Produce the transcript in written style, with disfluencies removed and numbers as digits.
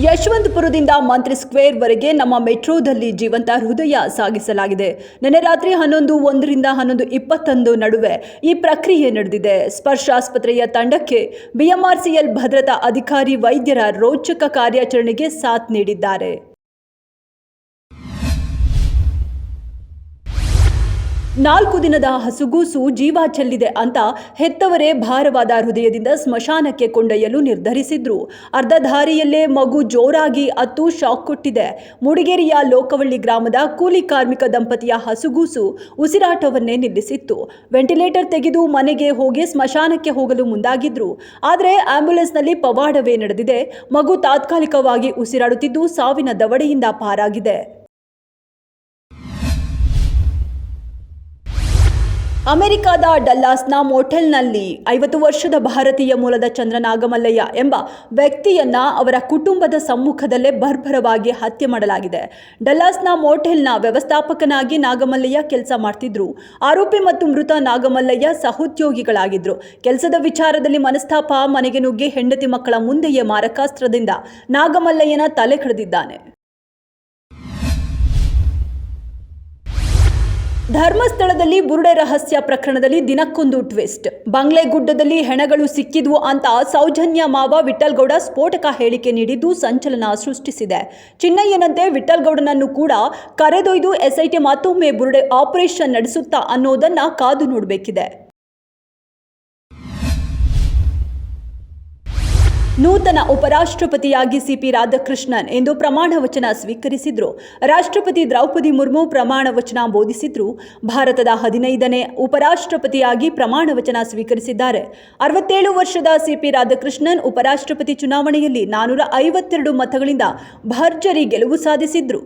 ಯಶವಂತಪುರದಿಂದ ಮಂತ್ರಿ square ವರೆಗೆ ನಮ್ಮ ಮೆಟ್ರೋದಲ್ಲಿ ಜೀವಂತ ಹೃದಯ ಸಾಗಿಸಲಾಗಿದೆ. ನಿನ್ನೆ ರಾತ್ರಿ 11:01ರಿಂದ 11:21 ನಡುವೆ ಈ ಪ್ರಕ್ರಿಯೆ ನಡೆದಿದೆ. ಸ್ಪರ್ಶ ಆಸ್ಪತ್ರೆಯ ತಂಡಕ್ಕೆ ಬಿಎಂಆರ್ಸಿಎಲ್ ಭದ್ರತಾ ಅಧಿಕಾರಿ ವೈದ್ಯರ ರೋಚಕ ಕಾರ್ಯಾಚರಣೆಗೆ ಸಾಥ್ ನೀಡಿದ್ದಾರೆ. 4 ದಿನದ ಹಸುಗೂಸು ಜೀವ ಚೆಲ್ಲಿದೆ ಅಂತ ಹೆತ್ತವರೇ ಭಾರವಾದ ಹೃದಯದಿಂದ ಸ್ಮಶಾನಕ್ಕೆ ಕೊಂಡೊಯ್ಯಲು ನಿರ್ಧರಿಸಿದ್ರು. ಅರ್ಧ ದಾರಿಯಲ್ಲೇ ಮಗು ಜೋರಾಗಿ ಅತ್ತು ಶಾಕ್ ಕೊಟ್ಟಿದೆ. ಮೂಡಿಗೆರೆಯ ಲೋಕವಳ್ಳಿ ಗ್ರಾಮದ ಕೂಲಿ ಕಾರ್ಮಿಕ ದಂಪತಿಯ ಹಸುಗೂಸು ಉಸಿರಾಟವನ್ನೇ ನಿಲ್ಲಿಸಿತ್ತು. ವೆಂಟಿಲೇಟರ್ ತೆಗೆದು ಮನೆಗೆ ಹೋಗಿ ಸ್ಮಶಾನಕ್ಕೆ ಹೋಗಲು ಮುಂದಾಗಿದ್ರು. ಆದರೆ ಆಂಬ್ಯುಲೆನ್ಸ್ನಲ್ಲಿ ಪವಾಡವೇ ನಡೆದಿದೆ. ಮಗು ತಾತ್ಕಾಲಿಕವಾಗಿ ಉಸಿರಾಡುತ್ತಿದ್ದು ಸಾವಿನ ದವಡೆಯಿಂದ ಪಾರಾಗಿದೆ. ಅಮೆರಿಕದ ಡಲ್ಲಾಸ್ನ ಮೋಟೆಲ್ನಲ್ಲಿ 50 ವರ್ಷದ ಭಾರತೀಯ ಮೂಲದ ಚಂದ್ರ ನಾಗಮಲ್ಲಯ್ಯ ಎಂಬ ವ್ಯಕ್ತಿಯನ್ನ ಅವರ ಕುಟುಂಬದ ಸಮ್ಮುಖದಲ್ಲೇ ಬರ್ಬರವಾಗಿ ಹತ್ಯೆ ಮಾಡಲಾಗಿದೆ. ಡಲ್ಲಾಸ್ನ ಮೋಟೆಲ್ನ ವ್ಯವಸ್ಥಾಪಕನಾಗಿ ನಾಗಮಲ್ಲಯ್ಯ ಕೆಲಸ ಮಾಡ್ತಿದ್ರು. ಆರೋಪಿ ಮತ್ತು ಮೃತ ನಾಗಮಲ್ಲಯ್ಯ ಸಹೋದ್ಯೋಗಿಗಳಾಗಿದ್ರು. ಕೆಲಸದ ವಿಚಾರದಲ್ಲಿ ಮನಸ್ತಾಪ, ಮನೆಗೆ ನುಗ್ಗಿ ಹೆಂಡತಿ ಮಕ್ಕಳ ಮುಂದೆಯೇ ಮಾರಕಾಸ್ತ್ರದಿಂದ ನಾಗಮಲ್ಲಯ್ಯನ ತಲೆ ಕಡಿದಿದ್ದಾನೆ. ಧರ್ಮಸ್ಥಳದಲ್ಲಿ ಬುರುಡೆ ರಹಸ್ಯ ಪ್ರಕರಣದಲ್ಲಿ ದಿನಕ್ಕೊಂದು ಟ್ವಿಸ್ಟ್. ಬಂಗ್ಲೆಗುಡ್ಡದಲ್ಲಿ ಹೆಣಗಳು ಸಿಕ್ಕಿದ್ವು ಅಂತ ಸೌಜನ್ಯ ಮಾವ ವಿಠ್ಠಲ್ಗೌಡ ಸ್ಫೋಟಕ ಹೇಳಿಕೆ ನೀಡಿದ್ದು ಸಂಚಲನ ಸೃಷ್ಟಿಸಿದೆ. ಚಿನ್ನಯ್ಯನಂತೆ ವಿಠ್ಠಲ್ಗೌಡನನ್ನು ಕೂಡ ಕರೆದೊಯ್ದು ಎಸ್ಐಟಿ ಮತ್ತೊಮ್ಮೆ ಬುರುಡೆ ಆಪರೇಷನ್ ನಡೆಸುತ್ತಾ ಅನ್ನೋದನ್ನ ಕಾದು ನೋಡಬೇಕಿದೆ. ನೂತನ ಉಪರಾಷ್ಟ್ರಪತಿಯಾಗಿ ಸಿಪಿ ರಾಧಾಕೃಷ್ಣನ್ ಇಂದು ಪ್ರಮಾಣ ವಚನ ಸ್ವೀಕರಿಸಿದ್ರು. ರಾಷ್ಟ್ರಪತಿ ದ್ರೌಪದಿ ಮುರ್ಮು ಪ್ರಮಾಣ ವಚನ ಬೋಧಿಸಿದ್ರು. ಭಾರತದ 15ನೇ ಉಪರಾಷ್ಟ್ರಪತಿಯಾಗಿ ಪ್ರಮಾಣ ವಚನ ಸ್ವೀಕರಿಸಿದ್ದಾರೆ. 67 ವರ್ಷದ ಸಿಪಿ ರಾಧಾಕೃಷ್ಣನ್ ಉಪರಾಷ್ಟ್ರಪತಿ ಚುನಾವಣೆಯಲ್ಲಿ 452 ಮತಗಳಿಂದ ಭರ್ಜರಿ ಗೆಲುವು ಸಾಧಿಸಿದ್ರು.